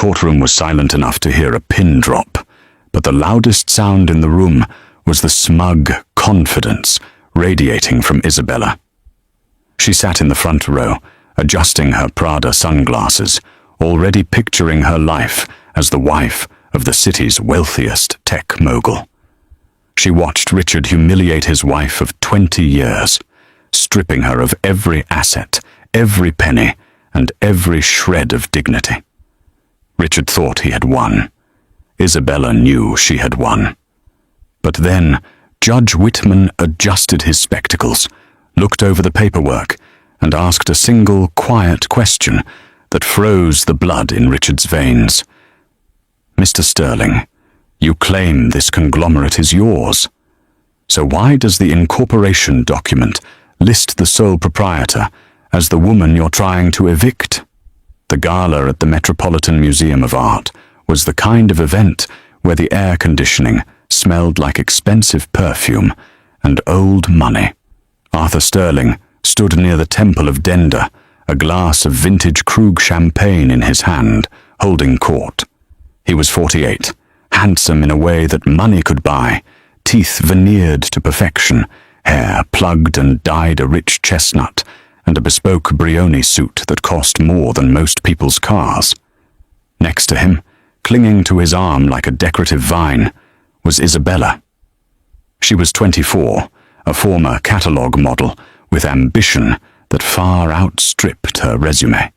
courtroom was silent enough to hear a pin drop, but the loudest sound in the room was the smug confidence radiating from Isabella. She sat in the front row, adjusting her Prada sunglasses, already picturing her life as the wife of the city's wealthiest tech mogul. She watched Richard humiliate his wife of 20 years, stripping her of every asset, every penny, and every shred of dignity. Richard thought he had won. Isabella knew she had won. But then, Judge Whitman adjusted his spectacles, looked over the paperwork, and asked a single quiet question that froze the blood in Richard's veins. "Mr. Sterling, you claim this conglomerate is yours. So why does the incorporation document list the sole proprietor as the woman you're trying to evict?" The gala at the Metropolitan Museum of Art was the kind of event where the air conditioning smelled like expensive perfume and old money. Arthur Sterling stood near the Temple of Denda, a glass of vintage Krug champagne in his hand, holding court. He was 48, handsome in a way that money could buy, teeth veneered to perfection, hair plugged and dyed a rich chestnut, and a bespoke Brioni suit that cost more than most people's cars. Next to him, clinging to his arm like a decorative vine, was Isabella. She was 24, a former catalogue model with ambition that far outstripped her resume.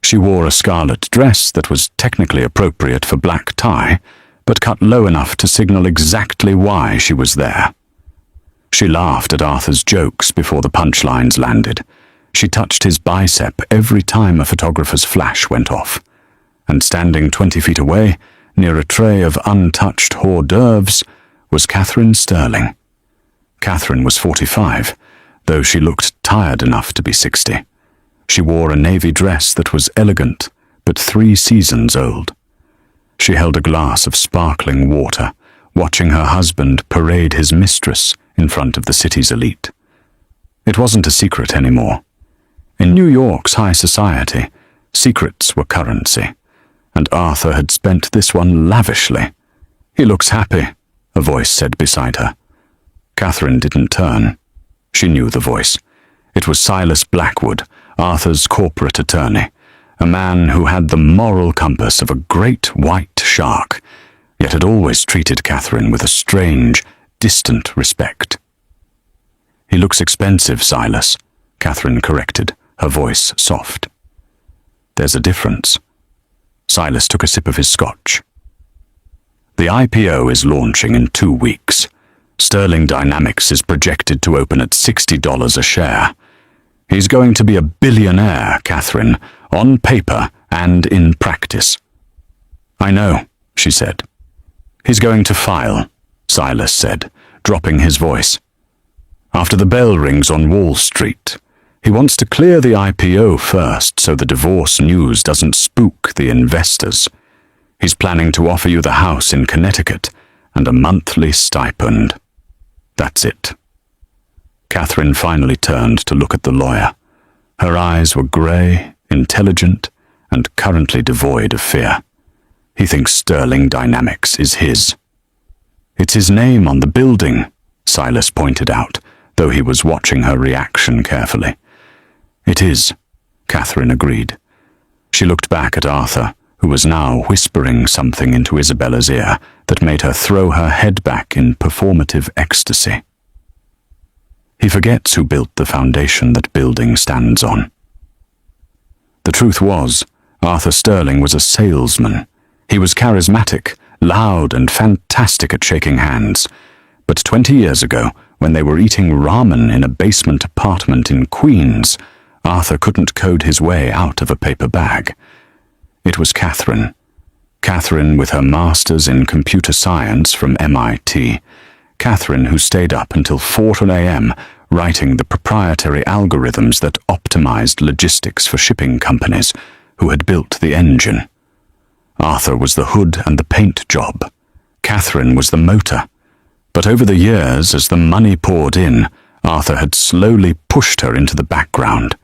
She wore a scarlet dress that was technically appropriate for black tie, but cut low enough to signal exactly why she was there. She laughed at Arthur's jokes before the punchlines landed. She touched his bicep every time a photographer's flash went off. And standing 20 feet away, near a tray of untouched hors d'oeuvres, was Catherine Sterling. Catherine was 45, though she looked tired enough to be 60. She wore a navy dress that was elegant, but 3 seasons old. She held a glass of sparkling water, watching her husband parade his mistress in front of the city's elite. It wasn't a secret anymore. In New York's high society, secrets were currency, and Arthur had spent this one lavishly. "He looks happy," a voice said beside her. Catherine didn't turn. She knew the voice. It was Silas Blackwood, Arthur's corporate attorney, a man who had the moral compass of a great white shark, yet had always treated Catherine with a strange, distant respect. "He looks expensive, Silas," Catherine corrected, her voice soft. "There's a difference." Silas took a sip of his scotch. "The IPO is launching in 2 weeks. Sterling Dynamics is projected to open at $60 a share. He's going to be a billionaire, Catherine, on paper and in practice." "I know," she said. "He's going to file," Silas said, dropping his voice. "After the bell rings on Wall Street. He wants to clear the IPO first so the divorce news doesn't spook the investors. He's planning to offer you the house in Connecticut and a monthly stipend. That's it." Catherine finally turned to look at the lawyer. Her eyes were grey, intelligent, and currently devoid of fear. "He thinks Sterling Dynamics is his." "It's his name on the building," Silas pointed out, though he was watching her reaction carefully. "It is," Catherine agreed. She looked back at Arthur, who was now whispering something into Isabella's ear that made her throw her head back in performative ecstasy. "He forgets who built the foundation that building stands on." The truth was, Arthur Sterling was a salesman. He was charismatic, loud, and fantastic at shaking hands. But 20 years ago, when they were eating ramen in a basement apartment in Queens, Arthur couldn't code his way out of a paper bag. It was Catherine. Catherine with her master's in computer science from MIT. Catherine who stayed up until 4 a.m. writing the proprietary algorithms that optimized logistics for shipping companies, who had built the engine. Arthur was the hood and the paint job. Catherine was the motor. But over the years, as the money poured in, Arthur had slowly pushed her into the background.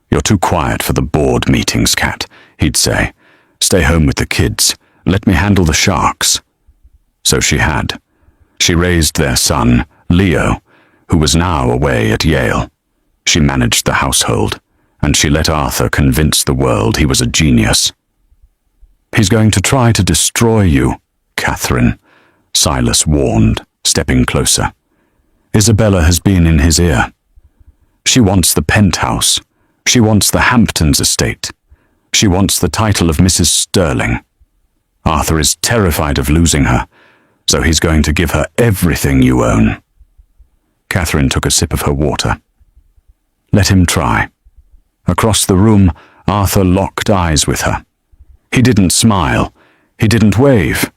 "You're too quiet for the board meetings, Cat," he'd say. Stay home with the kids. Let me handle the sharks. So she had. She raised their son, Leo, who was now away at Yale. She managed the household, and she let Arthur convince the world he was a genius. He's going to try to destroy you, Catherine, Silas warned, stepping closer. Isabella has been in his ear. She wants the penthouse. She wants the Hamptons estate. She wants the title of Mrs. Sterling. Arthur is terrified of losing her, so he's going to give her everything you own. Catherine took a sip of her water. Let him try. Across the room, Arthur locked eyes with her. He didn't smile. He didn't wave.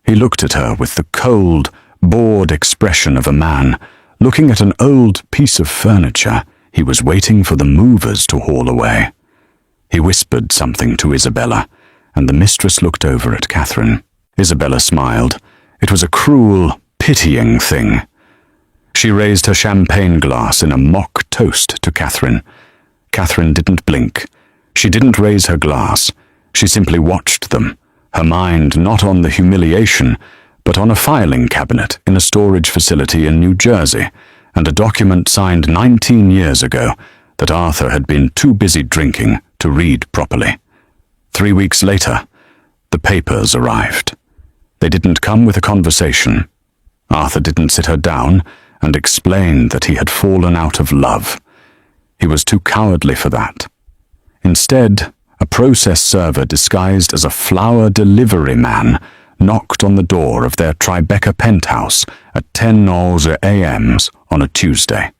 He looked at her with the cold, bored expression of a man looking at an old piece of furniture he was waiting for the movers to haul away. He whispered something to Isabella, and the mistress looked over at Catherine. Isabella smiled. It was a cruel, pitying thing. She raised her champagne glass in a mock toast to Catherine. Catherine didn't blink. She didn't raise her glass. She simply watched them, her mind not on the humiliation, but on a filing cabinet in a storage facility in New Jersey, and a document signed 19 years ago that Arthur had been too busy drinking to read properly. 3 weeks later, the papers arrived. They didn't come with a conversation. Arthur didn't sit her down and explain that he had fallen out of love. He was too cowardly for that. Instead, a process server disguised as a flower delivery man knocked on the door of their Tribeca penthouse at 10:00 a.m. on a Tuesday.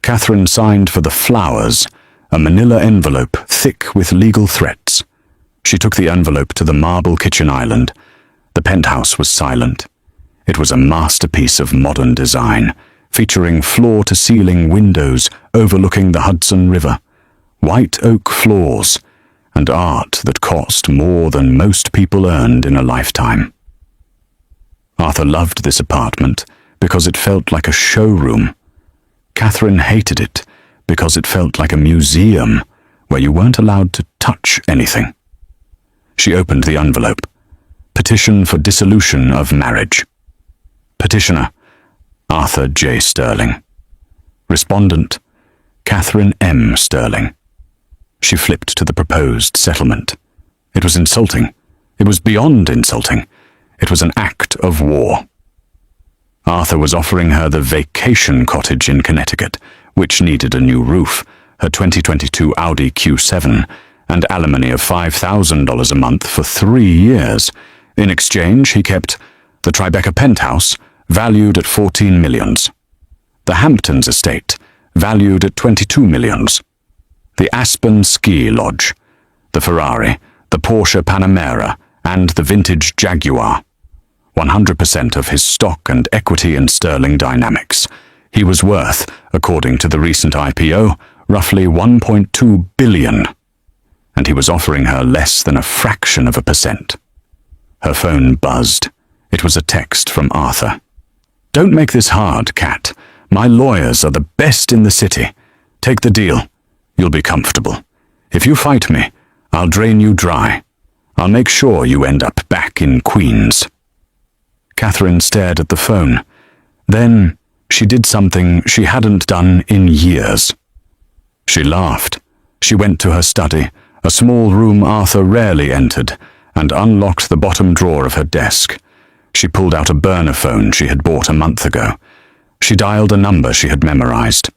Catherine signed for the flowers, a manila envelope thick with legal threats. She took the envelope to the marble kitchen island. The penthouse was silent. It was a masterpiece of modern design, featuring floor-to-ceiling windows overlooking the Hudson River, white oak floors, and art that cost more than most people earned in a lifetime. Arthur loved this apartment because it felt like a showroom. Catherine hated it because it felt like a museum where you weren't allowed to touch anything. She opened the envelope. Petition for dissolution of marriage. Petitioner, Arthur J. Sterling. Respondent, Catherine M. Sterling. She flipped to the proposed settlement. It was insulting. It was beyond insulting. It was an act of war. Arthur was offering her the vacation cottage in Connecticut, which needed a new roof, her 2022 Audi Q7, and alimony of $5,000 a month for 3 years. In exchange, he kept the Tribeca penthouse, valued at $14 million. The Hamptons estate, valued at $22 million. The Aspen Ski Lodge, the Ferrari, the Porsche Panamera, and the vintage Jaguar. 100% of his stock and equity in Sterling Dynamics. He was worth, according to the recent IPO, roughly $1.2 billion. And he was offering her less than a fraction of a percent. Her phone buzzed. It was a text from Arthur. Don't make this hard, Cat. My lawyers are the best in the city. Take the deal. You'll be comfortable. If you fight me, I'll drain you dry. I'll make sure you end up back in Queens. Catherine stared at the phone. Then she did something she hadn't done in years. She laughed. She went to her study, a small room Arthur rarely entered, and unlocked the bottom drawer of her desk. She pulled out a burner phone she had bought a month ago. She dialed a number she had memorized.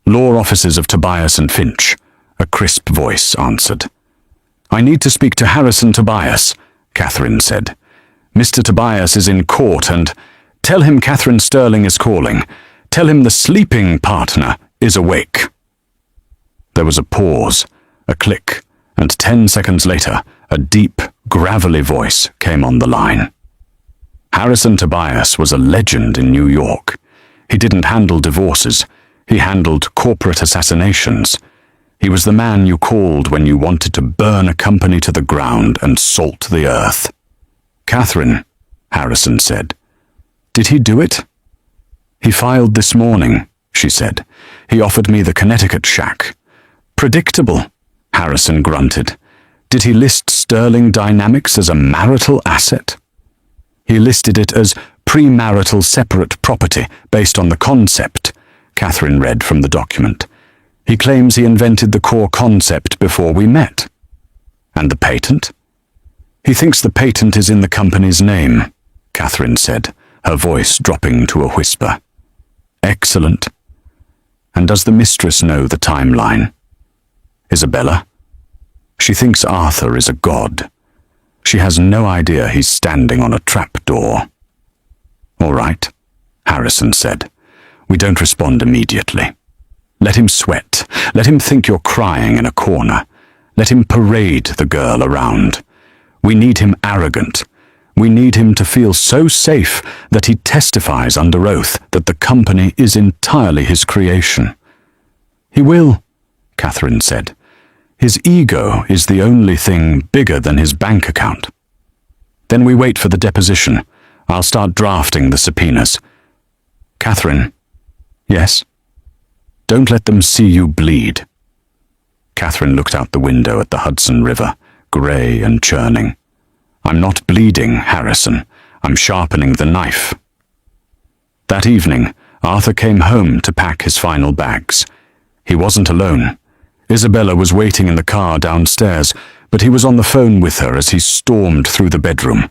Law offices of Tobias and Finch, a crisp voice answered. I need to speak to Harrison Tobias, Catherine said. Mr. Tobias is in court and tell him Catherine Sterling is calling. Tell him the sleeping partner is awake. There was a pause, a click, and 10 seconds later, a deep, gravelly voice came on the line. Harrison Tobias was a legend in New York. He didn't handle divorces. He handled corporate assassinations. He was the man you called when you wanted to burn a company to the ground and salt the earth. Catherine, Harrison said. Did he do it? He filed this morning, she said. He offered me the Connecticut shack. Predictable, Harrison grunted. Did he list Sterling Dynamics as a marital asset? He listed it as premarital separate property based on the concept, Catherine read from the document. He claims he invented the core concept before we met. And the patent? He thinks the patent is in the company's name, Catherine said, her voice dropping to a whisper. Excellent. And does the mistress know the timeline? Isabella? She thinks Arthur is a god. She has no idea he's standing on a trapdoor. All right, Harrison said. We don't respond immediately. Let him sweat. Let him think you're crying in a corner. Let him parade the girl around. We need him arrogant. We need him to feel so safe that he testifies under oath that the company is entirely his creation. He will, Catherine said. His ego is the only thing bigger than his bank account. Then we wait for the deposition. I'll start drafting the subpoenas. Catherine. Yes? Don't let them see you bleed. Catherine looked out the window at the Hudson River, grey and churning. I'm not bleeding, Harrison. I'm sharpening the knife. That evening, Arthur came home to pack his final bags. He wasn't alone. Isabella was waiting in the car downstairs, but he was on the phone with her as he stormed through the bedroom.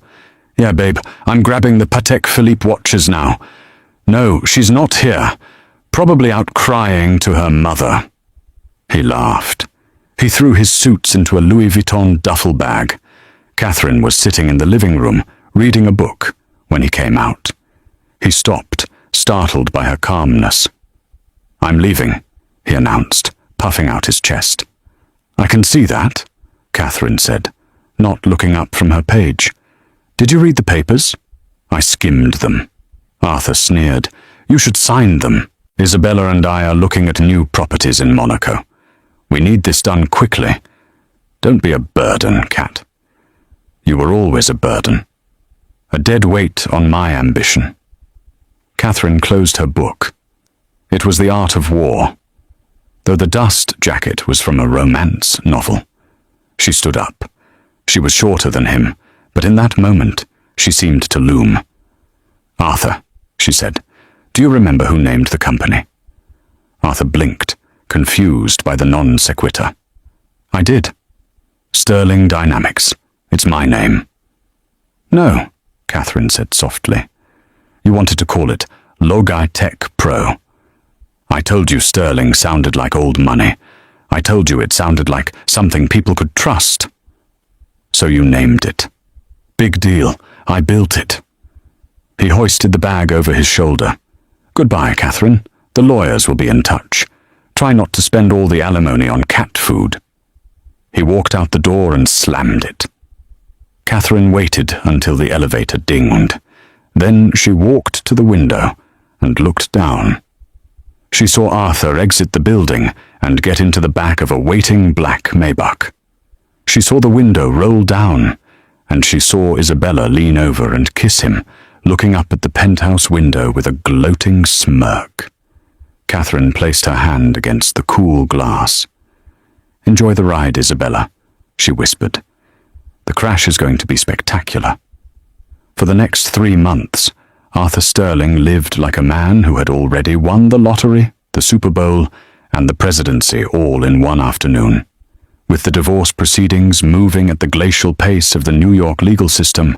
Yeah, babe, I'm grabbing the Patek Philippe watches now. No, she's not here. Probably out crying to her mother. He laughed. He threw his suits into a Louis Vuitton duffel bag. Catherine was sitting in the living room, reading a book, when he came out. He stopped, startled by her calmness. I'm leaving, he announced, puffing out his chest. I can see that, Catherine said, not looking up from her page. Did you read the papers? I skimmed them. Arthur sneered. You should sign them. Isabella and I are looking at new properties in Monaco. We need this done quickly. Don't be a burden, Cat. You were always a burden. A dead weight on my ambition. Catherine closed her book. It was The Art of War, though the dust jacket was from a romance novel. She stood up. She was shorter than him, but in that moment she seemed to loom. Arthur, she said, do you remember who named the company? Arthur blinked, confused by the non sequitur. I did. Sterling Dynamics. It's my name. No, Catherine said softly. You wanted to call it Logitech Pro. I told you Sterling sounded like old money. I told you it sounded like something people could trust. So you named it. Big deal. I built it. He hoisted the bag over his shoulder. Goodbye, Catherine. The lawyers will be in touch. Try not to spend all the alimony on cat food. He walked out the door and slammed it. Catherine waited until the elevator dinged. Then she walked to the window and looked down. She saw Arthur exit the building and get into the back of a waiting black Maybach. She saw the window roll down, and she saw Isabella lean over and kiss him, looking up at the penthouse window with a gloating smirk. Catherine placed her hand against the cool glass. Enjoy the ride, Isabella, she whispered. The crash is going to be spectacular. For the next 3 months, Arthur Sterling lived like a man who had already won the lottery, the Super Bowl, and the presidency all in one afternoon. With the divorce proceedings moving at the glacial pace of the New York legal system,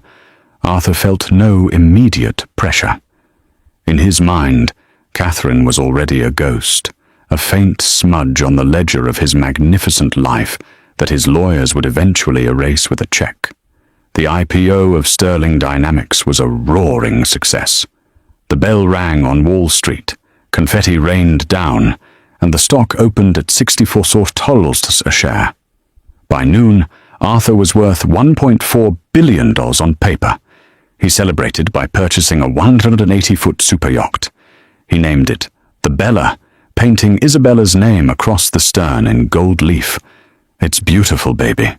Arthur felt no immediate pressure. In his mind, Catherine was already a ghost, a faint smudge on the ledger of his magnificent life that his lawyers would eventually erase with a check. The IPO of Sterling Dynamics was a roaring success. The bell rang on Wall Street, confetti rained down, and the stock opened at 64 $64 a share. By noon, Arthur was worth $1.4 billion on paper. He celebrated by purchasing a 180-foot super yacht. He named it the Bella, painting Isabella's name across the stern in gold leaf. It's beautiful, baby,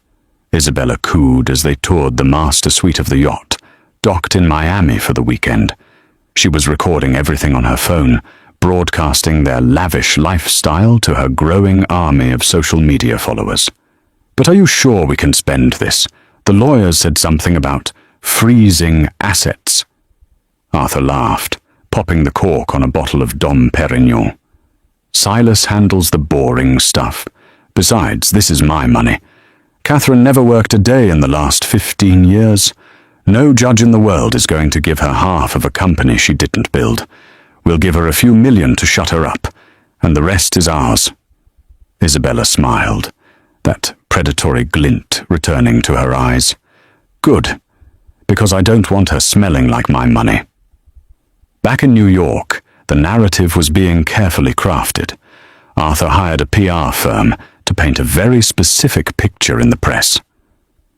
Isabella cooed as they toured the master suite of the yacht, docked in Miami for the weekend. She was recording everything on her phone, broadcasting their lavish lifestyle to her growing army of social media followers. But are you sure we can spend this? The lawyers said something about freezing assets. Arthur laughed, popping the cork on a bottle of Dom Perignon. Silas handles the boring stuff. Besides, this is my money. Catherine never worked a day in the last 15 years. No judge in the world is going to give her half of a company she didn't build. We'll give her a few million to shut her up, and the rest is ours. Isabella smiled, that predatory glint returning to her eyes. Good, because I don't want her smelling like my money. Back in New York, the narrative was being carefully crafted. Arthur hired a PR firm to paint a very specific picture in the press.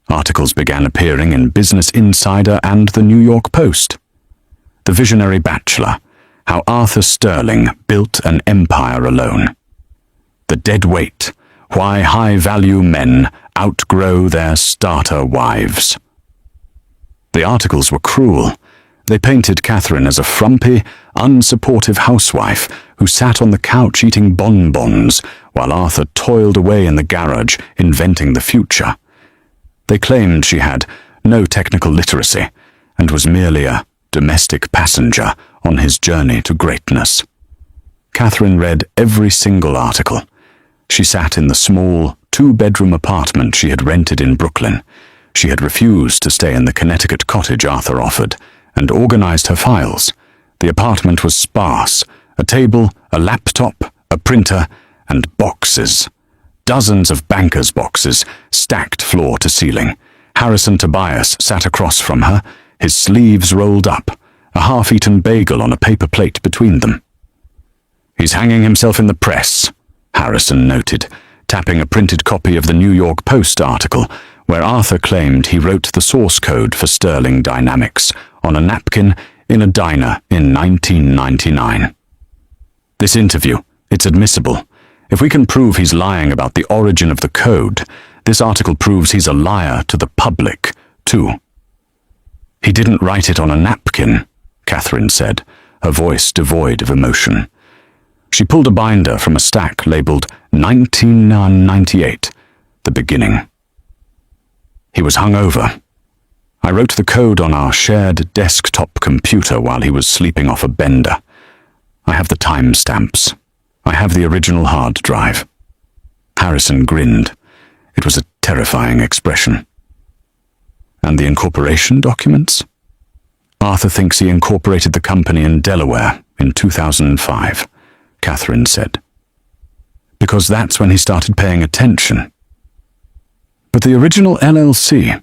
Articles began appearing in Business Insider and the New York Post. The Visionary Bachelor, how Arthur Sterling built an empire alone. The Dead Weight, why high-value men outgrow their starter wives. The articles were cruel. They painted Catherine as a frumpy, unsupportive housewife who sat on the couch eating bonbons while Arthur toiled away in the garage inventing the future. They claimed she had no technical literacy and was merely a domestic passenger on his journey to greatness. Catherine read every single article. She sat in the small, two-bedroom apartment she had rented in Brooklyn. She had refused to stay in the Connecticut cottage Arthur offered, and organized her files. The apartment was sparse: a table, a laptop, a printer, and boxes. Dozens of bankers' boxes, stacked floor to ceiling. Harrison Tobias sat across from her, his sleeves rolled up, a half-eaten bagel on a paper plate between them. "He's hanging himself in the press," Harrison noted, tapping a printed copy of the New York Post article, where Arthur claimed he wrote the source code for Sterling Dynamics on a napkin in a diner in 1999. "This interview, it's admissible. If we can prove he's lying about the origin of the code, this article proves he's a liar to the public, too." "He didn't write it on a napkin," Catherine said, her voice devoid of emotion. She pulled a binder from a stack labeled 1998, the beginning. "He was hung over. I wrote the code on our shared desktop computer while he was sleeping off a bender. I have the timestamps. I have the original hard drive." Harrison grinned. It was a terrifying expression. "And the incorporation documents?" "Arthur thinks he incorporated the company in Delaware in 2005, Catherine said. "Because that's when he started paying attention." "But the original LLC,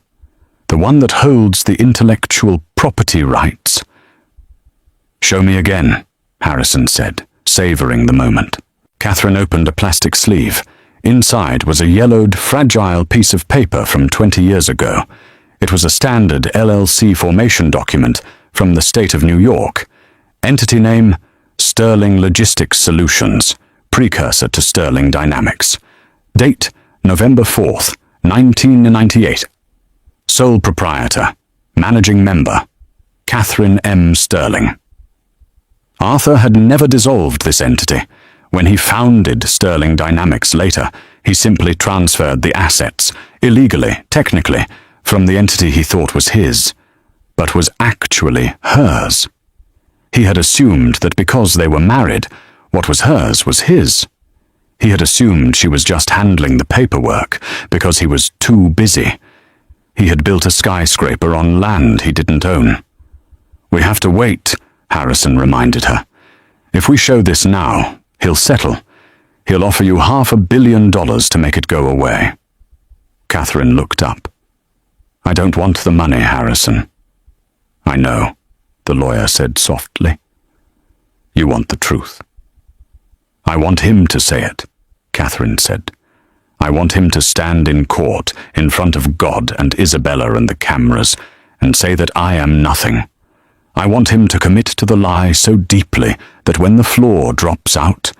the one that holds the intellectual property rights." "Show me again," Harrison said, savoring the moment. Catherine opened a plastic sleeve. Inside was a yellowed, fragile piece of paper from 20 years ago. It was a standard LLC formation document from the state of New York. Entity name, Sterling Logistics Solutions, precursor to Sterling Dynamics. Date, November 4th, 1998. Sole proprietor, managing member, Catherine M. Sterling. Arthur had never dissolved this entity. When he founded Sterling Dynamics later, he simply transferred the assets, illegally, technically, from the entity he thought was his, but was actually hers. He had assumed that because they were married, what was hers was his. He had assumed she was just handling the paperwork because he was too busy. He had built a skyscraper on land he didn't own. "We have to wait," Harrison reminded her. "If we show this now, he'll settle. He'll offer you $500 million to make it go away." Catherine looked up. "I don't want the money, Harrison." "I know," the lawyer said softly. "You want the truth." "I want him to say it," Catherine said. "I want him to stand in court in front of God and Isabella and the cameras and say that I am nothing. I want him to commit to the lie so deeply that when the floor drops out,